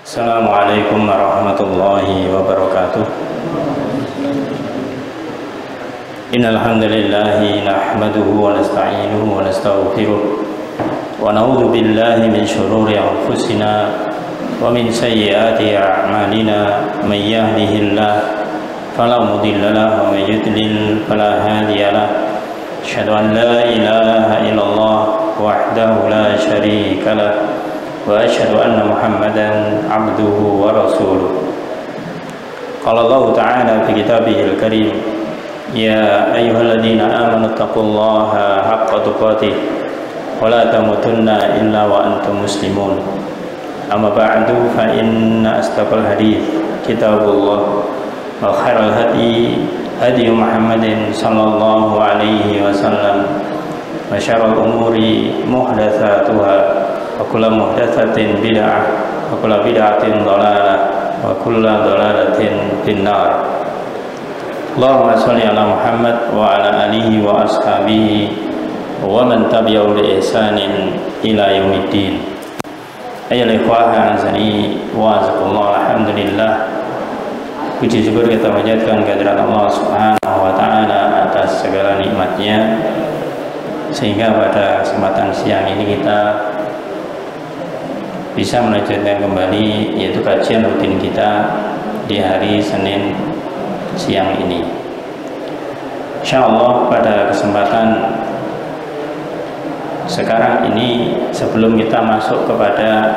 Assalamualaikum warahmatullahi wabarakatuh. Innal hamdalillah nahmaduhu wa nasta'inuhu wa nastaghfiruh wa na'udzu billahi min shururi anfusina wa min sayyiati a'malina. May yahdihillahu fala mudilla lahu wa may yudlil fala hadiya lahu. Asyhadu an la ilaha illallah wahdahu la syarika lahu wa asyhadu anna Muhammadan abduhu wa rasuluh. Qala Allah Ta'ala fi kitabihil karim, ya ayyuhalladzina amanu taqullaha haqqa tuqatih wa la tamutunna illa wa antum muslimun. Amma ba'du, fa inna asdaqal hadits kitabullah wa khairal hadi hadi Muhammadin sallallahu alaihi wasallam wa syarrul umuri muhdatsatuha wa kullu muhdatsatin bid'ah wa kullu bid'atin dhalalah wa kullu dhalalatin finnar. Allahumma shalli ala Muhammad wa ala alihi wa ashabihi wa man tabi'ahum bi ihsanin ila yaumiddin. Ayyuhal ikhwah azani wa azakumullah, alhamdulillah, puji syukur kita panjatkan kehadirat Allah Subhanahu wa taala atas segala nikmatnya, sehingga pada kesempatan siang ini kita bisa melanjutkan kembali yaitu kajian rutin kita di hari Senin siang ini. Insyaallah pada kesempatan sekarang ini, sebelum kita masuk kepada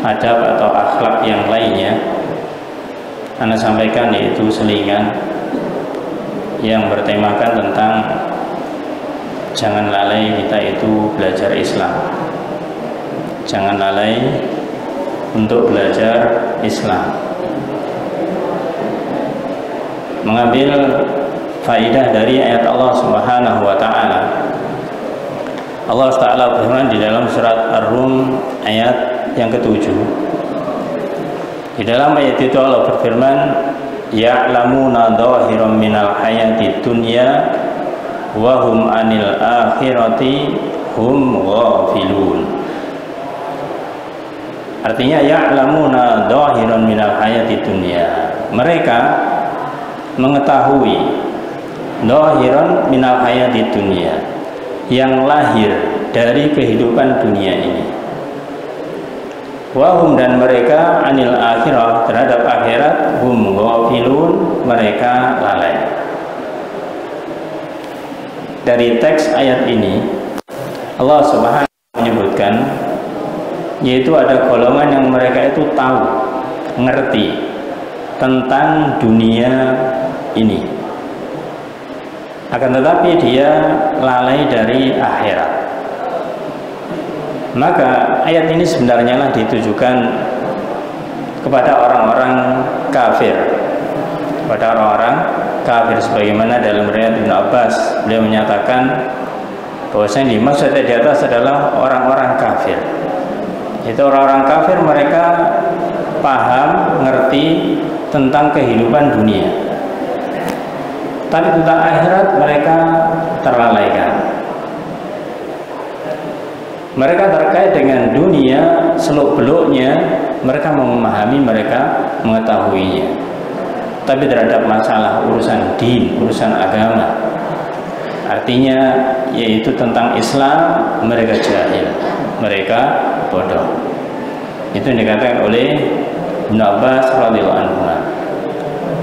adab atau akhlak yang lainnya, Anda sampaikan yaitu selingan yang bertemakan tentang jangan lalai kita itu belajar Islam. Jangan lalai untuk belajar Islam. Mengambil faidah dari ayat Allah Subhanahu wa taala. Allah Ta'ala berfirman di dalam surat Ar-Rum ayat yang ke-7. Di dalam ayat itu Allah berfirman, ya'lamuna dhahiran minal hayati dunya wa hum anil akhirati hum ghafilun. Artinya ya'lamuna dhahiran minal hayati dunya, mereka mengetahui dhahiran minal hayati dunya, yang lahir dari kehidupan dunia ini. Wahum, dan mereka anil akhirah, terhadap akhirat, hum ghafilun, mereka lalai. Dari teks ayat ini Allah Subhanahu wa taala menyebutkan yaitu ada golongan yang mereka itu tahu, ngerti tentang dunia ini, akan tetapi dia lalai dari akhirat. Maka ayat ini sebenarnya lah ditujukan kepada orang-orang kafir, kepada orang-orang kafir, sebagaimana dalam riwayat Ibnu Abbas beliau menyatakan bahwasanya dimaksud di atas adalah orang-orang kafir. Itu orang-orang kafir, mereka paham, ngerti tentang kehidupan dunia, tapi tentang akhirat mereka terlalaikan. Mereka terkait dengan dunia seluk-beluknya, mereka memahami, mereka mengetahuinya, tapi terhadap masalah urusan din, urusan agama, artinya yaitu tentang Islam, mereka jahil, mereka bodoh. Itu yang dikatakan oleh Ibnu Abbas radhiyallahu anhu.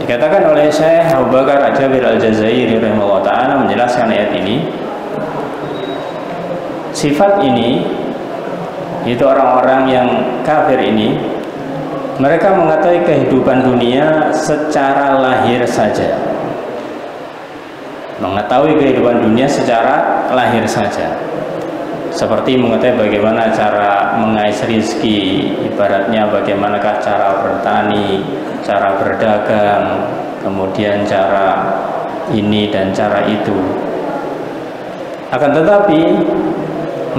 Dikatakan oleh Syekh Abu Bakar Al-Jabir Al-Jazairi rahimahullah ta'ala menjelaskan ayat ini, sifat ini, itu orang-orang yang kafir ini, mereka mengetahui kehidupan dunia secara lahir saja, mengetahui kehidupan dunia secara lahir saja, seperti mengetahui bagaimana cara mengais rizki, ibaratnya bagaimanakah cara bertani, cara berdagang, kemudian cara ini dan cara itu. Akan tetapi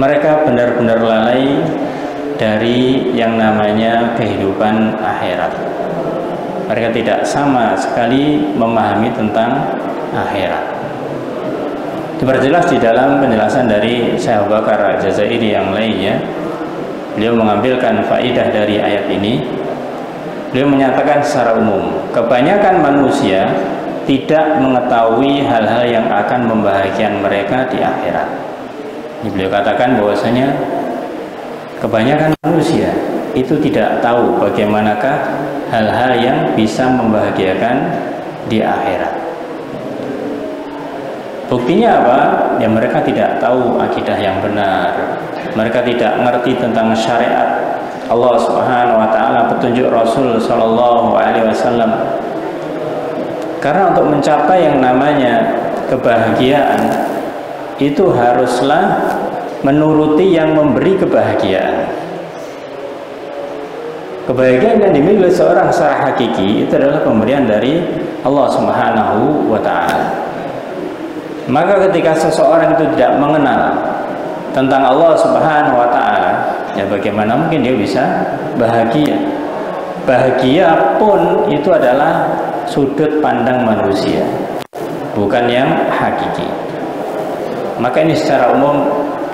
mereka benar-benar lalai dari yang namanya kehidupan akhirat. Mereka tidak sama sekali memahami tentang akhirat. Diperjelas di dalam penjelasan dari Syekh Abu Bakar Al-Jazairi yang lainnya, beliau mengambilkan faidah dari ayat ini. Beliau menyatakan secara umum, kebanyakan manusia tidak mengetahui hal-hal yang akan membahagiakan mereka di akhirat. Ini beliau katakan bahwasanya kebanyakan manusia itu tidak tahu bagaimanakah hal-hal yang bisa membahagiakan di akhirat. Buktinya apa? Ya mereka tidak tahu akidah yang benar. Mereka tidak mengerti tentang syariat Allah Subhanahu wa taala, petunjuk Rasul sallallahu alaihi wasallam. Karena untuk mencapai yang namanya kebahagiaan itu haruslah menuruti yang memberi kebahagiaan. Kebahagiaan yang dimiliki seorang secara hakiki itu adalah pemberian dari Allah Subhanahu wa taala. Maka ketika seseorang itu tidak mengenal tentang Allah Subhanahu wa taala, ya bagaimana mungkin dia bisa bahagia? Bahagia pun itu adalah sudut pandang manusia, bukan yang hakiki. Maka ini secara umum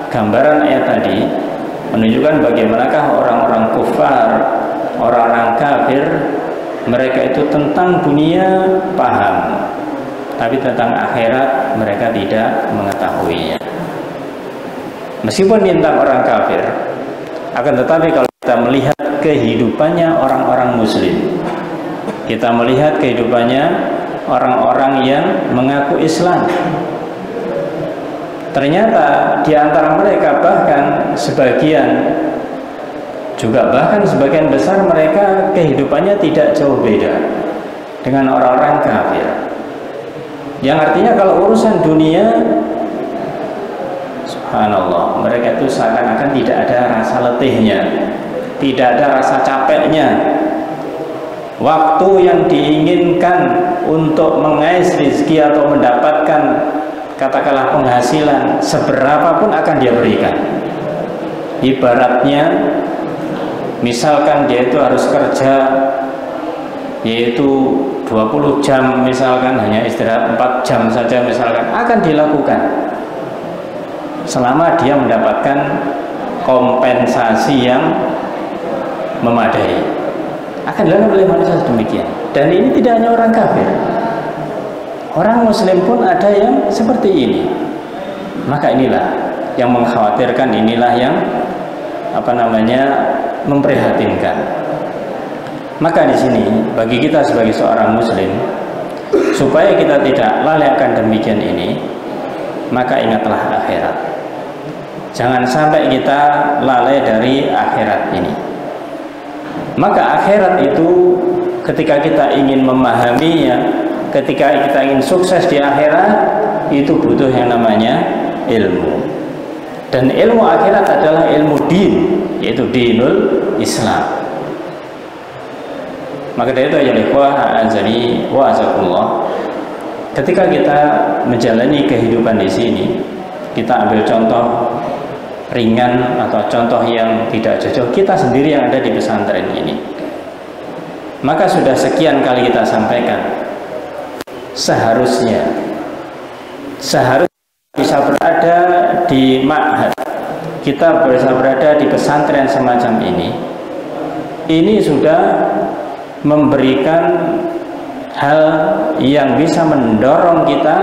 gambaran ayat tadi menunjukkan bagaimanakah orang-orang kufar, orang-orang kafir, mereka itu tentang dunia paham, tapi tentang akhirat mereka tidak mengetahuinya. Meskipun tentang orang kafir, akan tetapi kalau kita melihat kehidupannya orang-orang muslim, kita melihat kehidupannya orang-orang yang mengaku Islam, ternyata di antara mereka bahkan sebagian besar mereka kehidupannya tidak jauh beda dengan orang-orang kafir. Yang artinya kalau urusan dunia, subhanallah, mereka itu seakan-akan tidak ada rasa letihnya, tidak ada rasa capeknya. Waktu yang diinginkan untuk mengais rezeki atau mendapatkan katakanlah penghasilan seberapapun akan dia berikan. Ibaratnya misalkan dia itu harus kerja yaitu 20 jam misalkan, hanya istirahat 4 jam saja misalkan, akan dilakukan selama dia mendapatkan kompensasi yang memadai. Akan dilakukan oleh manusia demikian. Dan ini tidak hanya orang kafir, orang muslim pun ada yang seperti ini. Maka inilah yang mengkhawatirkan, inilah yang memprihatinkan. Maka di sini bagi kita sebagai seorang muslim, supaya kita tidak lalai akan demikian ini, maka ingatlah akhirat. Jangan sampai kita lalai dari akhirat ini. Maka akhirat itu ketika kita ingin memahaminya, ketika kita ingin sukses di akhirat, itu butuh yang namanya ilmu. Dan ilmu akhirat adalah ilmu din, yaitu dinul Islam. Maka dari itu ya ikhwah azani wa azakumullah, ketika kita menjalani kehidupan di sini, kita ambil contoh ringan atau contoh yang tidak jauh, kita sendiri yang ada di pesantren ini. Maka sudah sekian kali kita sampaikan, seharusnya bisa berada di ma'had, kita bisa berada di pesantren semacam ini sudah memberikan hal yang bisa mendorong kita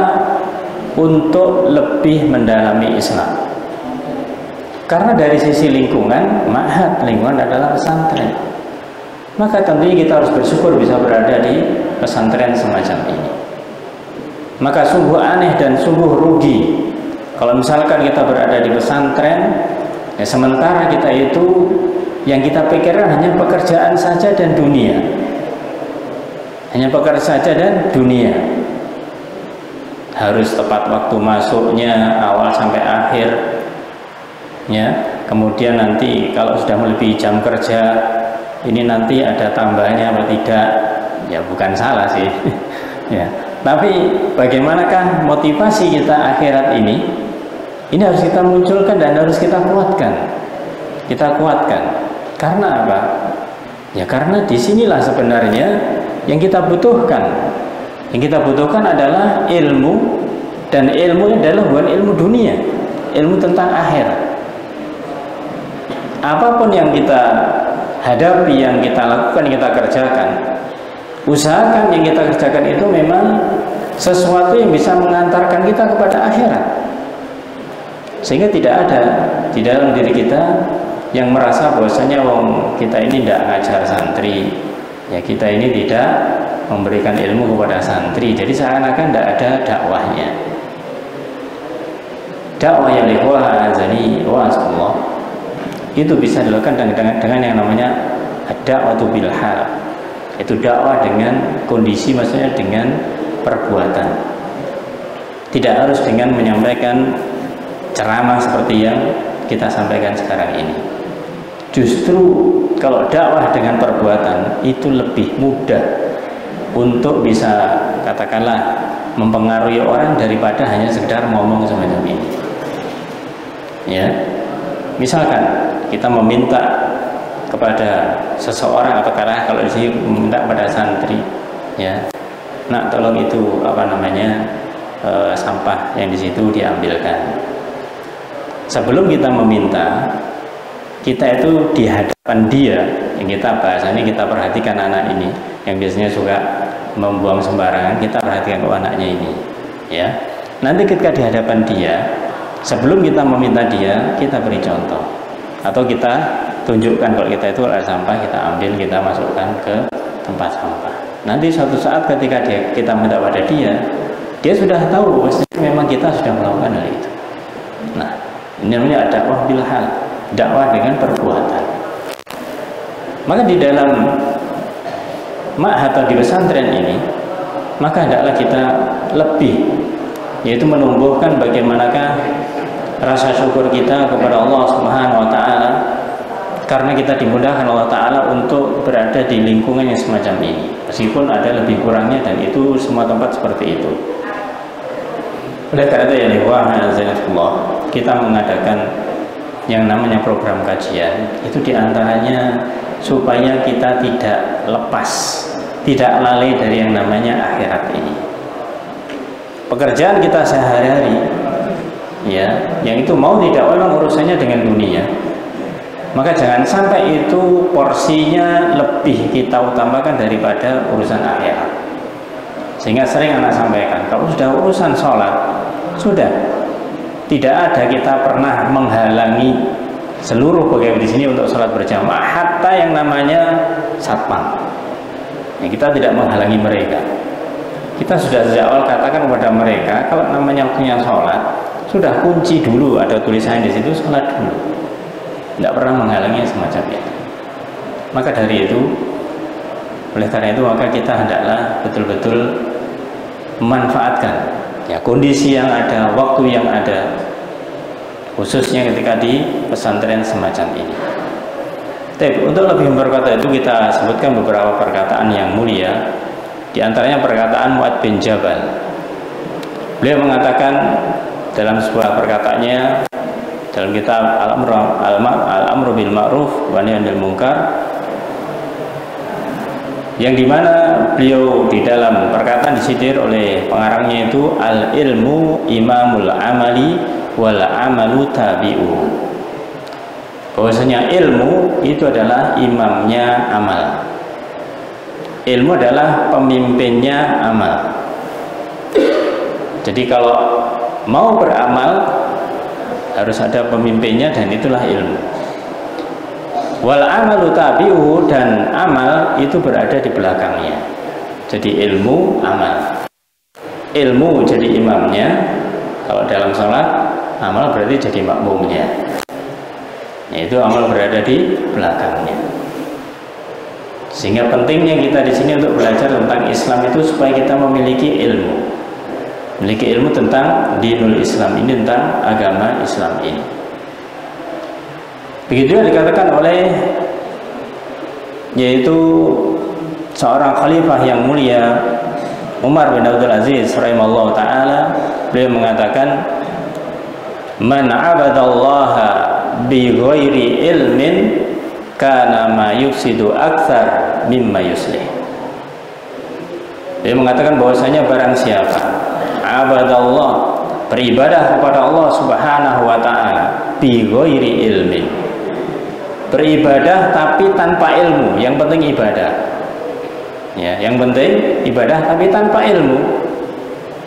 untuk lebih mendalami Islam. Karena dari sisi lingkungan, ma'had, lingkungan adalah pesantren, maka tentunya kita harus bersyukur bisa berada di pesantren semacam ini. Maka sungguh aneh dan sungguh rugi kalau misalkan kita berada di pesantren, ya sementara kita itu yang kita pikirkan hanya pekerjaan saja dan dunia, hanya pekerjaan saja dan dunia. Harus tepat waktu masuknya, awal sampai akhir, ya. Kemudian nanti kalau sudah melebihi jam kerja, ini nanti ada tambahannya atau tidak? Ya bukan salah sih, ya. Tapi bagaimanakah motivasi kita akhirat ini? Ini harus kita munculkan dan harus kita kuatkan. Kita kuatkan. Karena apa? Ya karena disinilah sebenarnya yang kita butuhkan. Yang kita butuhkan adalah ilmu, dan ilmu adalah bukan ilmu dunia, ilmu tentang akhirat. apapun yang kita hadapi, yang kita lakukan, yang kita kerjakan, usahakan yang kita kerjakan itu memang sesuatu yang bisa mengantarkan kita kepada akhirat, sehingga tidak ada di dalam diri kita yang merasa bahwasanya kita ini tidak ngajar santri, ya kita ini tidak memberikan ilmu kepada santri, jadi seakan-akan tidak ada dakwahnya. Dakwah yang azani wa Allah itu bisa dilakukan dengan yang namanya dakwatu bil hal. Itu dakwah dengan kondisi, maksudnya dengan perbuatan. Tidak harus dengan menyampaikan ceramah seperti yang kita sampaikan sekarang ini. Justru kalau dakwah dengan perbuatan itu lebih mudah untuk bisa katakanlah mempengaruhi orang daripada hanya sekedar ngomong semacam ini. Ya, misalkan kita meminta kepada seseorang, atau kalau di sini meminta kepada santri, ya, nak tolong itu sampah yang di situ diambilkan. Sebelum kita meminta, kita itu di hadapan dia, yang kita bahasanya kita perhatikan anak ini, yang biasanya suka membuang sembarangan, kita perhatikan anaknya ini, ya. Nanti ketika di hadapan dia, sebelum kita meminta dia, kita beri contoh atau kita tunjukkan kalau kita itu ada sampah, kita ambil, kita masukkan ke tempat sampah. Nanti suatu saat ketika kita minta pada dia sudah tahu bahwa memang kita sudah melakukan hal itu. Nah, ini namanya dakwah bil hal, dakwah dengan perbuatan. Maka di dalam ma'had atau di pesantren ini, maka hendaklah kita lebih, yaitu menumbuhkan bagaimanakah rasa syukur kita kepada Allah Subhanahu wa taala, karena kita dimudahkan Allah taala untuk berada di lingkungan yang semacam ini. Meskipun ada lebih kurangnya, dan itu semua tempat seperti itu. Oleh karena itu, ya Allah, kita mengadakan yang namanya program kajian itu diantaranya supaya kita tidak lepas, tidak lalai dari yang namanya akhirat ini. Pekerjaan kita sehari-hari, ya, yang itu mau tidak memang urusannya dengan dunia, maka jangan sampai itu porsinya lebih kita utamakan daripada urusan akhirat. Sehingga sering anak sampaikan, kalau sudah urusan sholat, sudah tidak ada kita pernah menghalangi seluruh pegawai di sini untuk sholat berjamaah, hatta yang namanya satpam. Ya, kita tidak menghalangi mereka. Kita sudah sejak awal katakan kepada mereka, kalau namanya waktunya sholat, sudah kunci dulu, ada tulisannya di situ, sholat dulu. Tidak pernah menghalangi semacam itu. Maka dari itu, oleh karena itu, maka kita hendaklah betul-betul memanfaatkan, ya, kondisi yang ada, waktu yang ada, khususnya ketika di pesantren semacam ini. Tapi untuk lebih memperkata itu, kita sebutkan beberapa perkataan yang mulia. Di antaranya perkataan Mu'adz bin Jabal. Beliau mengatakan dalam sebuah perkataannya dalam kitab Al-Amru bil Ma'ruf wa Nahy 'anil Munkar, yang dimana beliau di dalam perkataan disitir oleh pengarangnya itu, al-ilmu imamul amali wal amalu tabi'u. Bahwasanya ilmu itu adalah imamnya amal. Ilmu adalah pemimpinnya amal. Jadi kalau mau beramal harus ada pemimpinnya, dan itulah ilmu. Wal amalu tabi'u, dan amal itu berada di belakangnya. Jadi ilmu, amal. Ilmu jadi imamnya, kalau dalam sholat, amal berarti jadi makmumnya. Yaitu amal berada di belakangnya. Sehingga pentingnya kita di sini untuk belajar tentang Islam itu supaya kita memiliki ilmu. Memiliki ilmu tentang dinul Islam ini, tentang agama Islam ini. Begitu yang dikatakan oleh, yaitu seorang khalifah yang mulia, Umar bin Abdul Aziz rahimahullah ta'ala. Beliau mengatakan, man abadallaha bi ghairi ilmin kana ma yufsidu aktsar mimma yuslih. Dia mengatakan bahwasanya barang siapa abadallah, beribadah kepada Allah Subhanahu wa taala, bi ghairi ilmin, beribadah tapi tanpa ilmu, yang penting ibadah. Ya, yang penting ibadah tapi tanpa ilmu.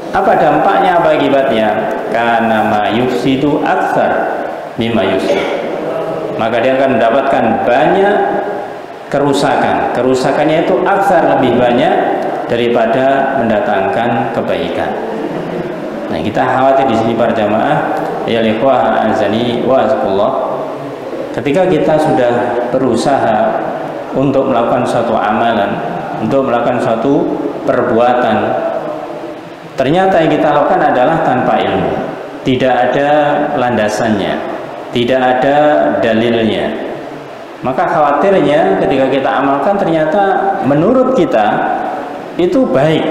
Apa dampaknya, apa akibatnya? Karena ma yufsidu aktsar mimma yusib. Maka dia akan mendapatkan banyak kerusakan. Kerusakannya itu aktsar, lebih banyak daripada mendatangkan kebaikan. Nah, kita khawatir di sini para jamaah, ya ikhwah azani wa azakullah. Ketika kita sudah berusaha untuk melakukan suatu amalan, untuk melakukan suatu perbuatan, ternyata yang kita lakukan adalah tanpa ilmu, tidak ada landasannya, tidak ada dalilnya. Maka khawatirnya ketika kita amalkan ternyata menurut kita itu baik,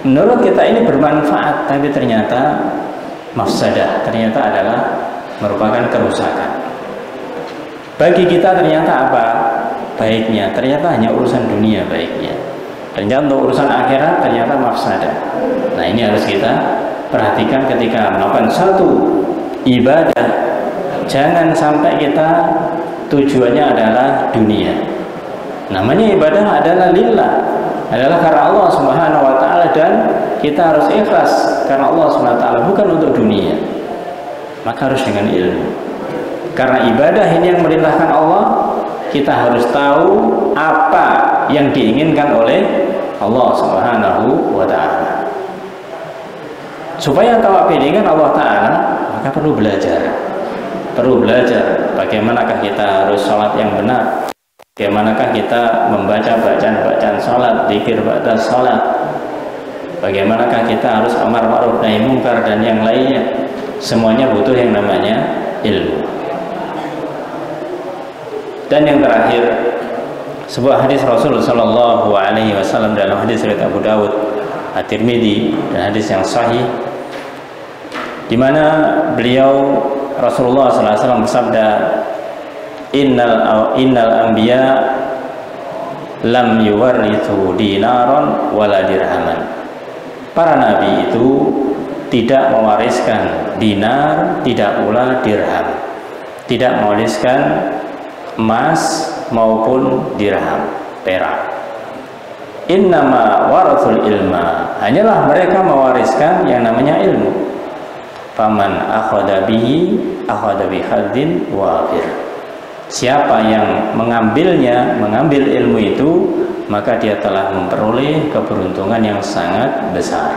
menurut kita ini bermanfaat, tapi ternyata mafsadah, ternyata adalah merupakan kerusakan. Bagi kita ternyata apa baiknya? Ternyata hanya urusan dunia baiknya. Ternyata untuk urusan akhirat ternyata mafsadah. Nah, ini harus kita perhatikan ketika melakukan satu ibadah. Jangan sampai kita tujuannya adalah dunia. Namanya ibadah adalah lillah, adalah karena Allah Subhanahu wa taala, dan kita harus ikhlas karena Allah Subhanahu wa taala, bukan untuk dunia. Maka harus dengan ilmu. Karena ibadah ini yang melillahkan Allah, kita harus tahu apa yang diinginkan oleh Allah Subhanahu wa taala. Supaya tahu apa yang diinginkan Allah taala, maka perlu belajar. Perlu belajar bagaimanakah kita harus sholat yang benar, bagaimanakah kita membaca bacaan-bacaan sholat, zikir ba'da sholat, bagaimanakah kita harus amar ma'ruf nahi mungkar dan yang lainnya. Semuanya butuh yang namanya ilmu. Dan yang terakhir, sebuah hadis Rasul sallallahu alaihi wasallam dalam hadis riwayat Abu Dawud, At-Tirmidzi, dan hadis yang sahih, di mana beliau Rasulullah sallallahu alaihi wasallam bersabda, innal anbiya lam yuwarrithu dinaron wala dirhaman. Para nabi itu tidak mewariskan dinar, tidak pula dirham, tidak mewariskan emas maupun dirham, perak. Innama warathul ilma, hanyalah mereka mewariskan yang namanya ilmu. Faman akhadha bihi akhadha bi hadzin wafir. Siapa yang mengambilnya, mengambil ilmu itu, maka dia telah memperoleh keberuntungan yang sangat besar.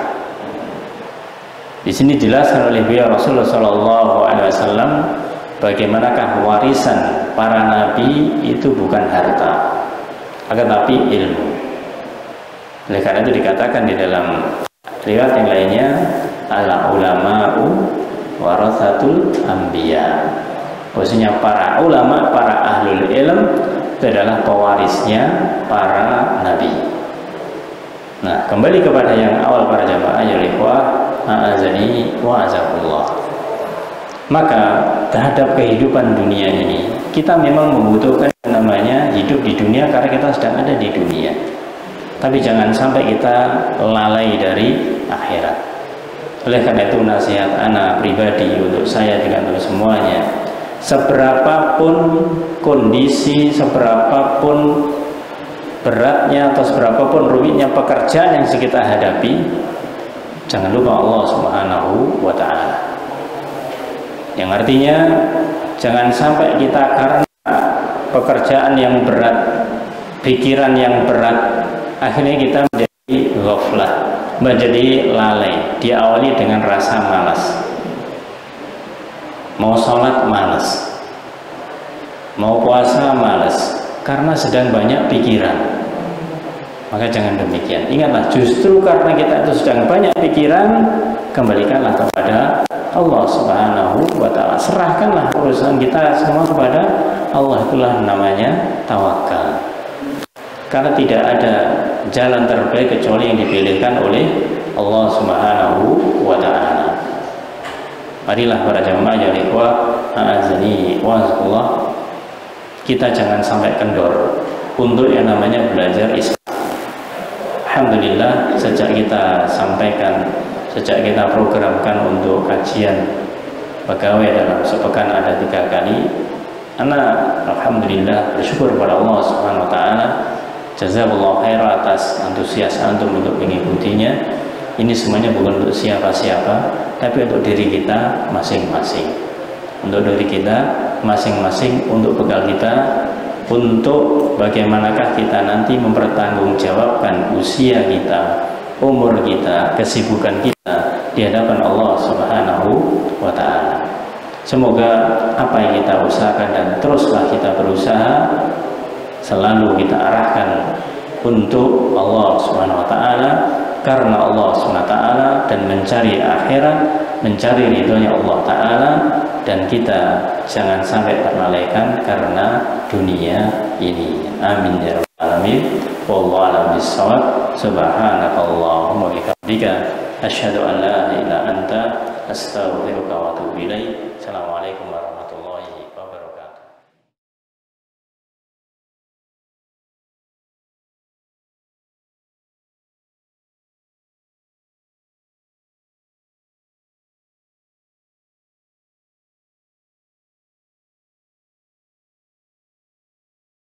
Di sini dijelaskan oleh beliau Rasulullah sallallahu alaihi wasallam bagaimanakah warisan para nabi itu bukan harta, akan tapi ilmu. Oleh karena itu dikatakan di dalam riwayat yang lainnya, ala ulama'u warathatul anbiya. Maksudnya para ulama, para ahlul ilm itu adalah pewarisnya para nabi. Nah, kembali kepada yang awal para jamaah ya ikhwah, a'azani wa azakullah. Maka terhadap kehidupan dunia ini, kita memang membutuhkan yang namanya hidup di dunia karena kita sedang ada di dunia. Tapi jangan sampai kita lalai dari akhirat. Oleh karena itu nasihat anak pribadi untuk saya dengan untuk semuanya, seberapapun kondisi, seberapapun beratnya atau seberapapun rumitnya pekerjaan yang kita hadapi, jangan lupa Allah Subhanahu wa taala. Yang artinya jangan sampai kita karena pekerjaan yang berat, pikiran yang berat, akhirnya kita menjadi ghaflah, menjadi lalai. Diawali dengan rasa malas, mau sholat malas, mau puasa malas, karena sedang banyak pikiran. Maka jangan demikian. Ingatlah, justru karena kita itu sedang banyak pikiran, kembalikanlah kepada Allah Subhanahu wa ta'ala. Serahkanlah urusan kita semua kepada Allah. Itulah namanya tawakal. Karena tidak ada jalan terbaik kecuali yang dipilihkan oleh Allah Subhanahu wa ta'ala. Marilah para jamaah ya ikhwah, a'azani wa azakullah, kita jangan sampai kendor untuk yang namanya belajar Islam. Alhamdulillah, sejak kita sampaikan, sejak kita programkan untuk kajian pegawai dalam sepekan ada 3 kali, Ana alhamdulillah bersyukur kepada Allah Subhanahu wa taala. Jazakallahu khairan atas antusias antum untuk mengikutinya. Ini semuanya bukan untuk siapa-siapa, tapi untuk diri kita masing-masing. Untuk diri kita masing-masing, untuk bekal kita, untuk bagaimanakah kita nanti mempertanggungjawabkan usia kita, umur kita, kesibukan kita di hadapan Allah Subhanahu wa taala. Semoga apa yang kita usahakan dan teruslah kita berusaha selalu kita arahkan untuk Allah Subhanahu wa taala, karena Allah Subhanahu wa taala, dan mencari akhirat, mencari ridhonya Allah taala, dan kita jangan sampai terlalaikan karena dunia ini. Amin ya rabbal alamin. Wallahu a'lam bissawab. Subhanakallahumma wa bihamdika asyhadu an la ilaha illa anta astaghfiruka wa atubu ilaik. Assalamualaikum warahmatullahi wabarakatuh.